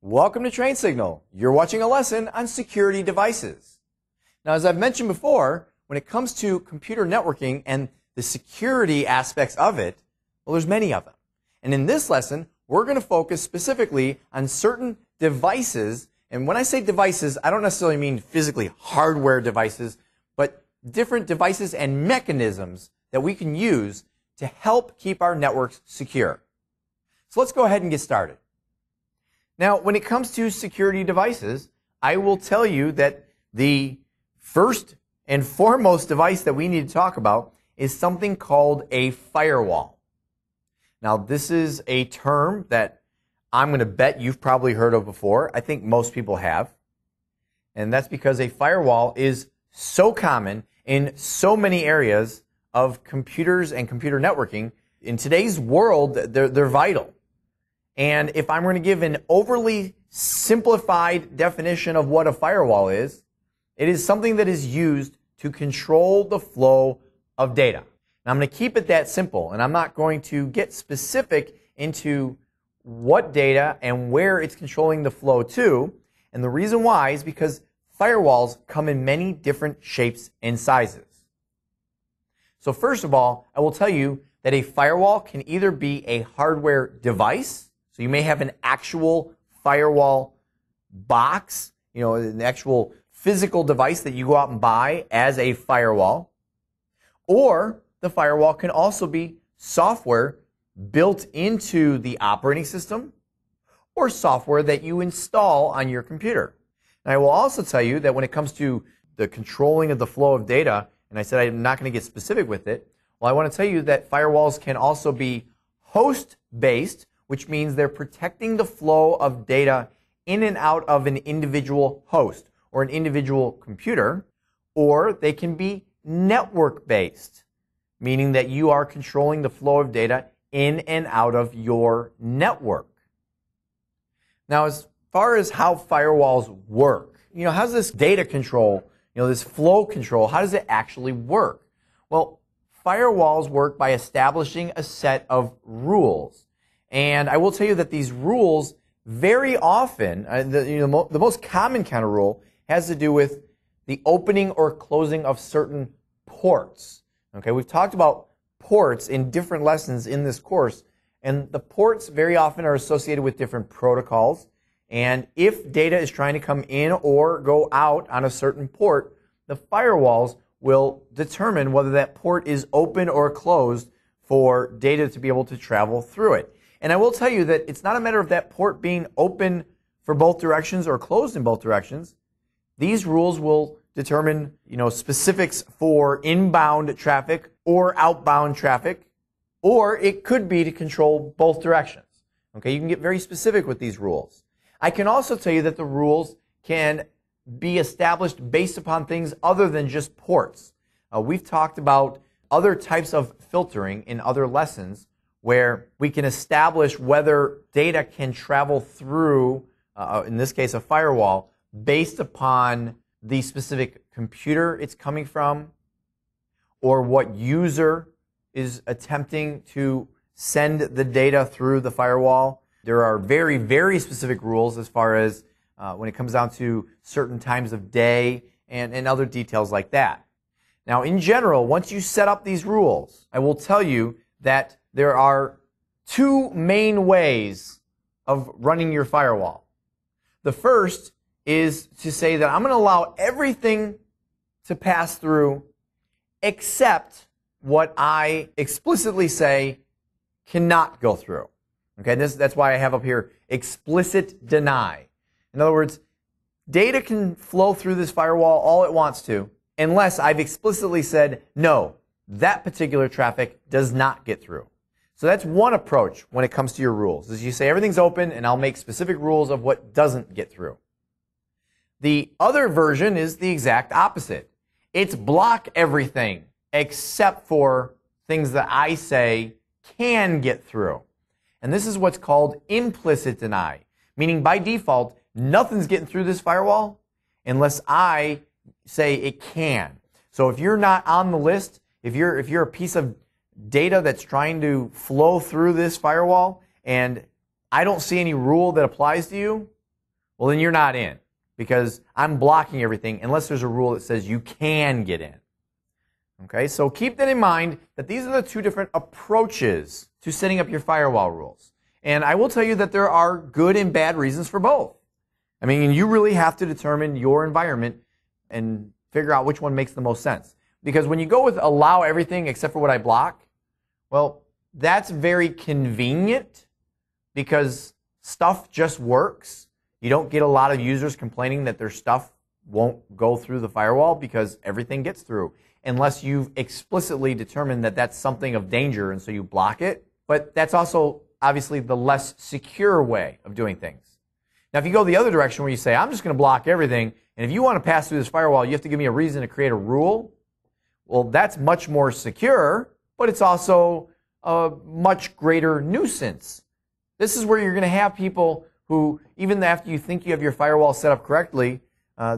Welcome to Train Signal. You're watching a lesson on security devices. Now, as I've mentioned before, when it comes to computer networking and the security aspects of it, well, there's many of them. And in this lesson, we're going to focus specifically on certain devices. And when I say devices, I don't necessarily mean physically hardware devices, but different devices and mechanisms that we can use to help keep our networks secure. So let's go ahead and get started. Now, when it comes to security devices, I will tell you that the first and foremost device that we need to talk about is something called a firewall. Now, this is a term that I'm going to bet you've probably heard of before. I think most people have. And that's because a firewall is so common in so many areas of computers and computer networking. In today's world, they're vital. And if I'm going to give an overly simplified definition of what a firewall is, it is something that is used to control the flow of data. Now, I'm going to keep it that simple, and I'm not going to get specific into what data and where it's controlling the flow to. And the reason why is because firewalls come in many different shapes and sizes. So first of all, I will tell you that a firewall can either be a hardware device. So you may have an actual firewall box, an actual physical device that you go out and buy as a firewall. Or the firewall can also be software built into the operating system or software that you install on your computer. And I will also tell you that when it comes to the controlling of the flow of data, and I said I'm not going to get specific with it, well, I want to tell you that firewalls can also be host-based, which means they're protecting the flow of data in and out of an individual host or an individual computer, or they can be network-based, meaning that you are controlling the flow of data in and out of your network. Now, as far as how firewalls work, how does this data control, this flow control, how does it actually work? Well, firewalls work by establishing a set of rules. And I will tell you that these rules very often, the most common kind of rule has to do with the opening or closing of certain ports. Okay, we've talked about ports in different lessons in this course, and the ports very often are associated with different protocols. And if data is trying to come in or go out on a certain port, the firewalls will determine whether that port is open or closed for data to be able to travel through it. And I will tell you that it's not a matter of that port being open for both directions or closed in both directions. These rules will determine, specifics for inbound traffic or outbound traffic, or it could be to control both directions. Okay, you can get very specific with these rules. I can also tell you that the rules can be established based upon things other than just ports. We've talked about other types of filtering in other lessons where we can establish whether data can travel through, in this case, a firewall, based upon the specific computer it's coming from or what user is attempting to send the data through the firewall. There are very, very specific rules as far as when it comes down to certain times of day and other details like that. Now, in general, once you set up these rules, I will tell you that there are two main ways of running your firewall. The first is to say that I'm going to allow everything to pass through except what I explicitly say cannot go through. Okay, that's why I have up here explicit deny. In other words, data can flow through this firewall all it wants to unless I've explicitly said, no, that particular traffic does not get through. So that's one approach when it comes to your rules, is you say everything's open and I'll make specific rules of what doesn't get through. The other version is the exact opposite. It's block everything except for things that I say can get through. And this is what's called implicit deny, meaning by default, nothing's getting through this firewall unless I say it can. So if you're not on the list, if you're a piece of data that's trying to flow through this firewall and I don't see any rule that applies to you, well, then you're not in, because I'm blocking everything unless there's a rule that says you can get in. Okay, so keep that in mind, that these are the two different approaches to setting up your firewall rules. And I will tell you that there are good and bad reasons for both. I mean, you really have to determine your environment and figure out which one makes the most sense. Because when you go with allow everything except for what I block, well, that's very convenient because stuff just works. You don't get a lot of users complaining that their stuff won't go through the firewall because everything gets through, unless you've explicitly determined that that's something of danger and so you block it. But that's also obviously the less secure way of doing things. Now, if you go the other direction where you say, I'm just going to block everything, and if you want to pass through this firewall, you have to give me a reason to create a rule, well, that's much more secure, but it's also a much greater nuisance. This is where you're going to have people who, even after you think you have your firewall set up correctly,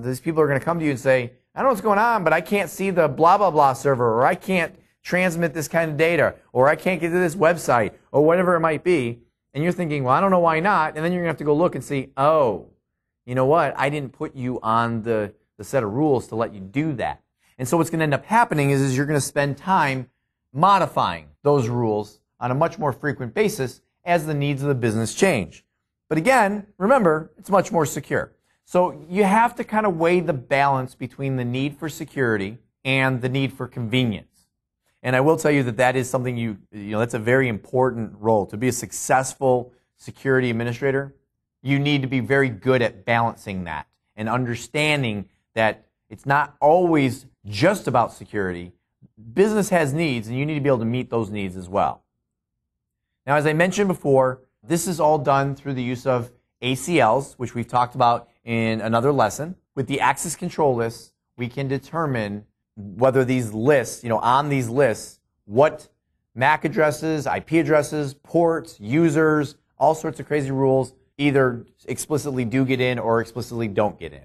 these people are going to come to you and say, I don't know what's going on, but I can't see the blah, blah, blah server, or I can't transmit this kind of data, or I can't get to this website, or whatever it might be. And you're thinking, well, I don't know why not. And then you're going to have to go look and see, oh, you know what? I didn't put you on the set of rules to let you do that. And so what's going to end up happening is you're going to spend time modifying those rules on a much more frequent basis as the needs of the business change. But again, remember, it's much more secure. So you have to kind of weigh the balance between the need for security and the need for convenience. And I will tell you that that is something that's a very important role. To be a successful security administrator, you need to be very good at balancing that and understanding that it's not always just about security. Business has needs, and you need to be able to meet those needs as well. Now, as I mentioned before, this is all done through the use of ACLs, which we've talked about in another lesson. With the access control lists, we can determine whether these lists, on these lists, what MAC addresses, IP addresses, ports, users, all sorts of crazy rules either explicitly do get in or explicitly don't get in.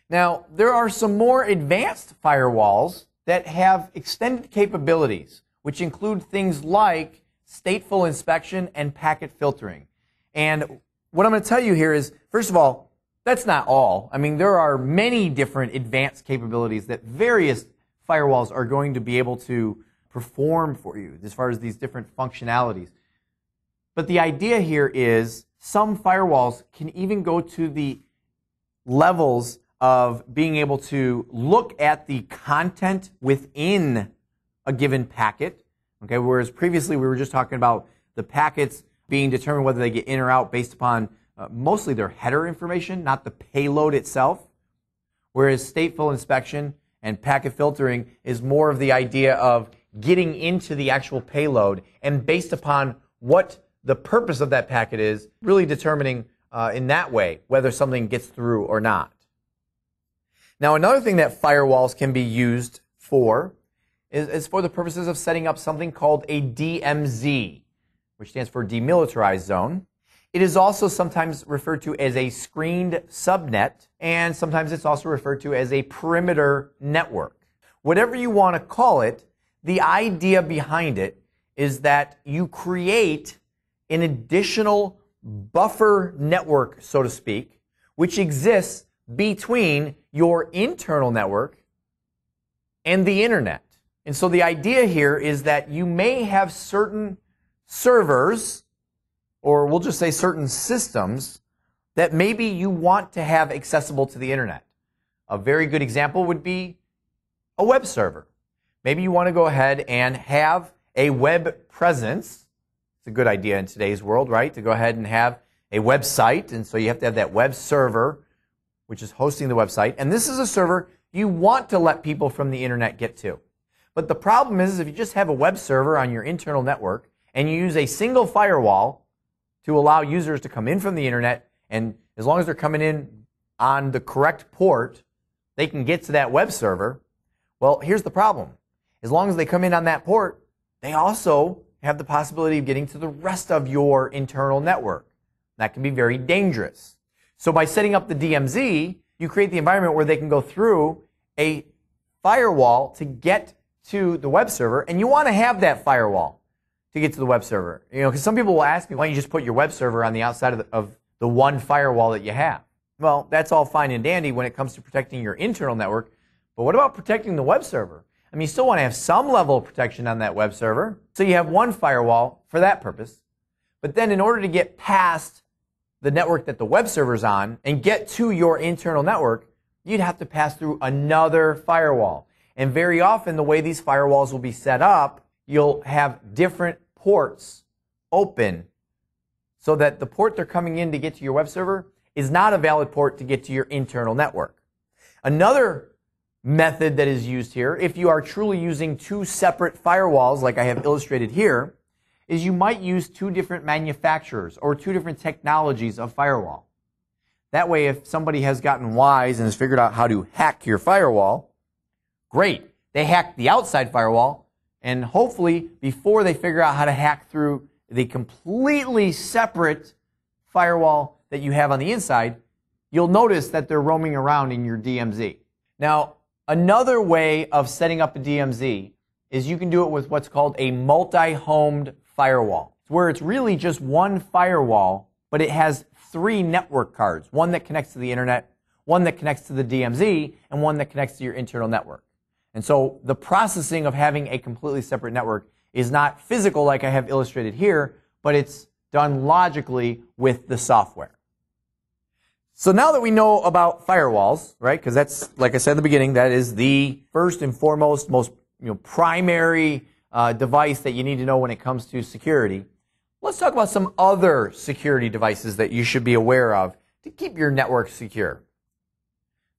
Now, there are some more advanced firewalls that have extended capabilities, which include things like stateful inspection and packet filtering. And what I'm going to tell you here is, first of all, that's not all. I mean, there are many different advanced capabilities that various firewalls are going to be able to perform for you as far as these different functionalities. But the idea here is some firewalls can even go to the levels of being able to look at the content within a given packet. Okay, whereas previously we were just talking about the packets being determined whether they get in or out based upon mostly their header information, not the payload itself. Whereas stateful inspection and packet filtering is more of the idea of getting into the actual payload and based upon what the purpose of that packet is, really determining in that way whether something gets through or not. Now, another thing that firewalls can be used for is for the purposes of setting up something called a DMZ, which stands for Demilitarized Zone. It is also sometimes referred to as a screened subnet, and sometimes it's also referred to as a perimeter network. Whatever you want to call it, the idea behind it is that you create an additional buffer network, so to speak, which exists between your internal network and the internet. And so the idea here is that you may have certain servers, or we'll just say certain systems, that maybe you want to have accessible to the internet. A very good example would be a web server. Maybe you want to go ahead and have a web presence. It's a good idea in today's world, right? To go ahead and have a website, and so you have to have that web server, which is hosting the website. And this is a server you want to let people from the internet get to. But the problem is if you just have a web server on your internal network and you use a single firewall to allow users to come in from the internet, and as long as they're coming in on the correct port, they can get to that web server. Well, here's the problem. As long as they come in on that port, they also have the possibility of getting to the rest of your internal network. That can be very dangerous. So by setting up the DMZ, you create the environment where they can go through a firewall to get to the web server, and you want to have that firewall to get to the web server. Because some people will ask me, why don't you just put your web server on the outside of the one firewall that you have. Well, that's all fine and dandy when it comes to protecting your internal network, but what about protecting the web server? I mean, you still want to have some level of protection on that web server, so you have one firewall for that purpose. But then in order to get past the network that the web server's on and get to your internal network, you'd have to pass through another firewall. And very often the way these firewalls will be set up, you'll have different ports open so that the port they're coming in to get to your web server is not a valid port to get to your internal network. Another method that is used here, if you are truly using two separate firewalls like I have illustrated here, is you might use two different manufacturers or two different technologies of firewall. That way, if somebody has gotten wise and has figured out how to hack your firewall, great. They hacked the outside firewall, and hopefully before they figure out how to hack through the completely separate firewall that you have on the inside, you'll notice that they're roaming around in your DMZ. Now, another way of setting up a DMZ is you can do it with what's called a multi-homed firewall, where it's really just one firewall, but it has three network cards, one that connects to the internet, one that connects to the DMZ, and one that connects to your internal network. And so the processing of having a completely separate network is not physical like I have illustrated here, but it's done logically with the software. So now that we know about firewalls, right, because that's, like I said in the beginning, that is the first and foremost, most primary device that you need to know when it comes to security. Let's talk about some other security devices that you should be aware of to keep your network secure.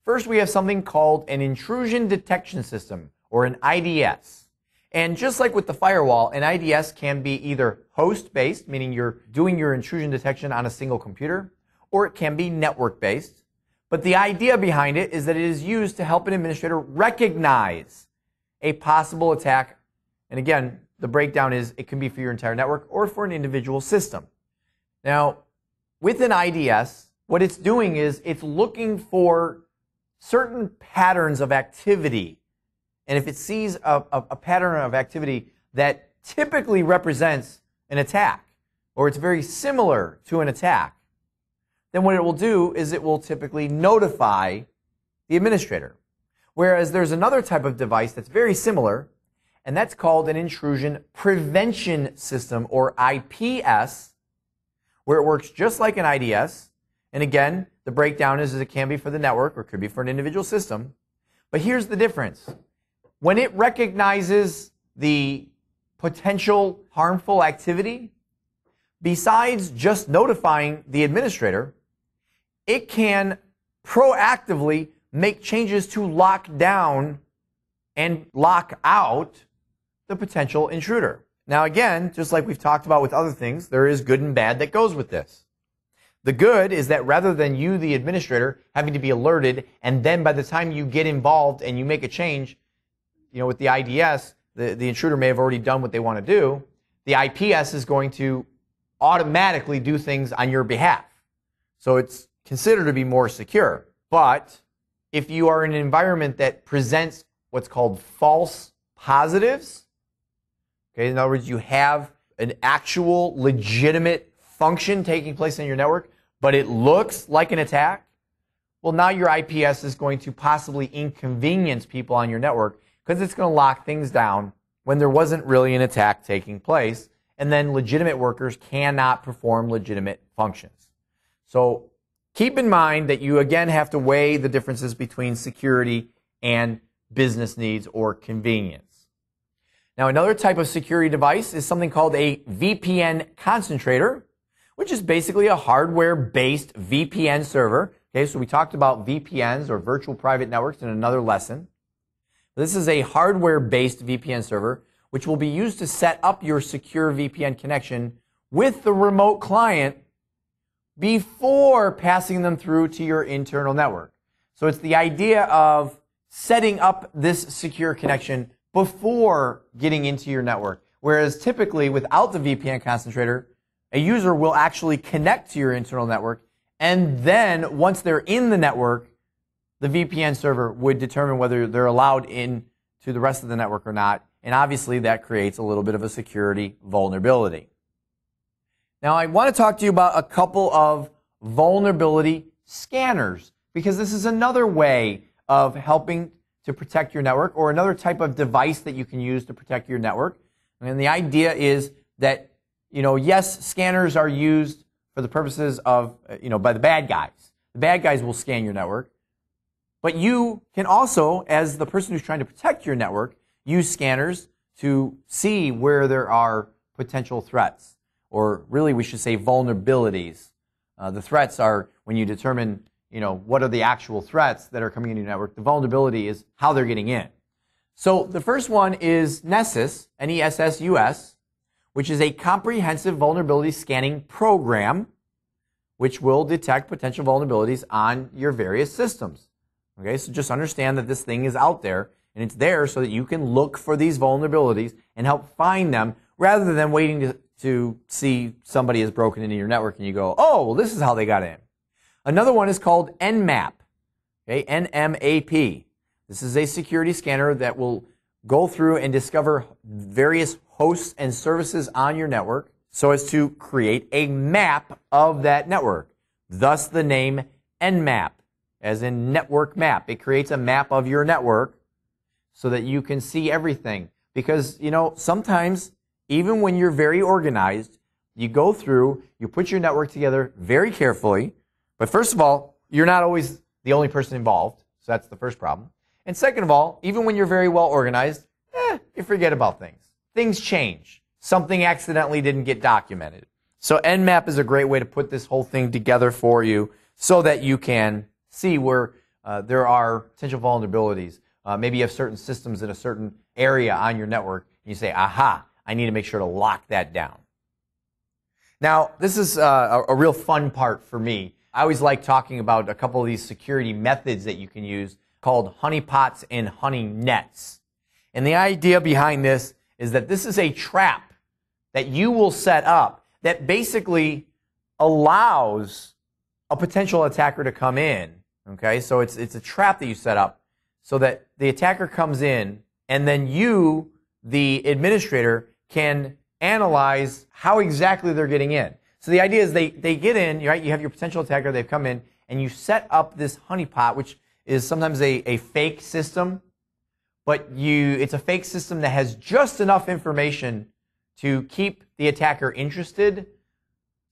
First, we have something called an intrusion detection system, or an IDS. And just like with the firewall, an IDS can be either host-based, meaning you're doing your intrusion detection on a single computer, or it can be network-based. But the idea behind it is that it is used to help an administrator recognize a possible attack. And again, the breakdown is it can be for your entire network or for an individual system. Now, with an IDS, what it's doing is it's looking for certain patterns of activity. And if it sees a pattern of activity that typically represents an attack, or it's very similar to an attack, then what it will do is it will typically notify the administrator. Whereas there's another type of device that's very similar, and that's called an intrusion prevention system, or IPS, where it works just like an IDS. And again, the breakdown is it can be for the network or it could be for an individual system. But here's the difference. When it recognizes the potential harmful activity, besides just notifying the administrator, it can proactively make changes to lock down and lock out the potential intruder. Now again, just like we've talked about with other things, there is good and bad that goes with this. The good is that rather than you, the administrator, having to be alerted, and then by the time you get involved and you make a change, with the IDS, the intruder may have already done what they want to do, the IPS is going to automatically do things on your behalf. So it's considered to be more secure. But if you are in an environment that presents what's called false positives, okay, in other words, you have an actual legitimate function taking place in your network, but it looks like an attack, well, now your IPS is going to possibly inconvenience people on your network because it's going to lock things down when there wasn't really an attack taking place, and then legitimate workers cannot perform legitimate functions. So keep in mind that you again have to weigh the differences between security and business needs or convenience. Now, another type of security device is something called a VPN concentrator, which is basically a hardware-based VPN server. Okay, so we talked about VPNs, or virtual private networks, in another lesson. This is a hardware-based VPN server, which will be used to set up your secure VPN connection with the remote client before passing them through to your internal network. So it's the idea of setting up this secure connection before getting into your network. Whereas typically without the VPN concentrator, a user will actually connect to your internal network, and then once they're in the network, the VPN server would determine whether they're allowed in to the rest of the network or not. And obviously that creates a little bit of a security vulnerability. Now I want to talk to you about a couple of vulnerability scanners, because this is another way of helping to protect your network, or another type of device that you can use to protect your network. And the idea is that, yes, scanners are used for the purposes of, by the bad guys. The bad guys will scan your network. But you can also, as the person who's trying to protect your network, use scanners to see where there are potential threats, or really we should say vulnerabilities. The threats are when you determine, what are the actual threats that are coming into your network. The vulnerability is how they're getting in. So the first one is Nessus, Nessus, which is a comprehensive vulnerability scanning program which will detect potential vulnerabilities on your various systems. Okay, so just understand that this thing is out there, and it's there so that you can look for these vulnerabilities and help find them, rather than waiting to see somebody has broken into your network and you go, oh, well, this is how they got in. Another one is called Nmap, okay, Nmap. This is a security scanner that will go through and discover various hosts and services on your network so as to create a map of that network. Thus the name Nmap, as in network map. It creates a map of your network so that you can see everything. Because, sometimes, even when you're very organized, you go through, you put your network together very carefully. But first of all, you're not always the only person involved. So that's the first problem. And second of all, even when you're very well organized, you forget about things. Things change. Something accidentally didn't get documented. So Nmap is a great way to put this whole thing together for you so that you can see where there are potential vulnerabilities. Maybe you have certain systems in a certain area on your network, and you say, aha, I need to make sure to lock that down. Now, this is a real fun part for me. I always like talking about a couple of these security methods that you can use called honeypots and honey nets. And the idea behind this is that this is a trap that you will set up that basically allows a potential attacker to come in. Okay, so it's a trap that you set up so that the attacker comes in, and then you, the administrator, can analyze how exactly they're getting in. So the idea is they get in, right? You have your potential attacker, they've come in, and you set up this honeypot, which is sometimes a fake system, but it's a fake system that has just enough information to keep the attacker interested,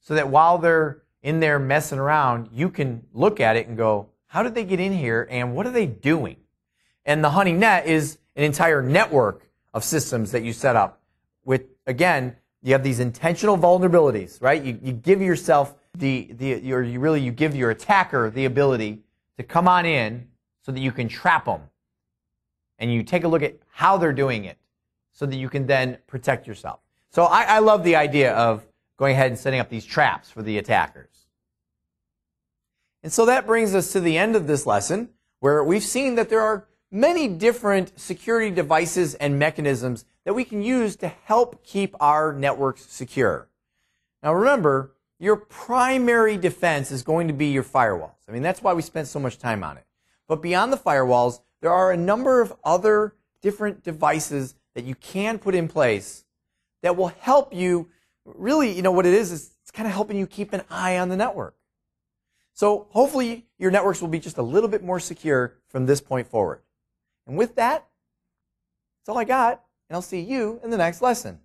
so that while they're in there messing around, you can look at it and go, how did they get in here, and what are they doing? And the honey net is an entire network of systems that you set up with, again, you have these intentional vulnerabilities, right? You give yourself you give your attacker the ability to come on in so that you can trap them. And you take a look at how they're doing it so that you can then protect yourself. So I love the idea of going ahead and setting up these traps for the attackers. And so that brings us to the end of this lesson, where we've seen that there are many different security devices and mechanisms that we can use to help keep our networks secure. Now remember, your primary defense is going to be your firewalls. I mean, that's why we spent so much time on it. But beyond the firewalls, there are a number of other different devices that you can put in place that will help you. Really, what it is it's kind of helping you keep an eye on the network. So hopefully your networks will be just a little bit more secure from this point forward. And with that, that's all I got, and I'll see you in the next lesson.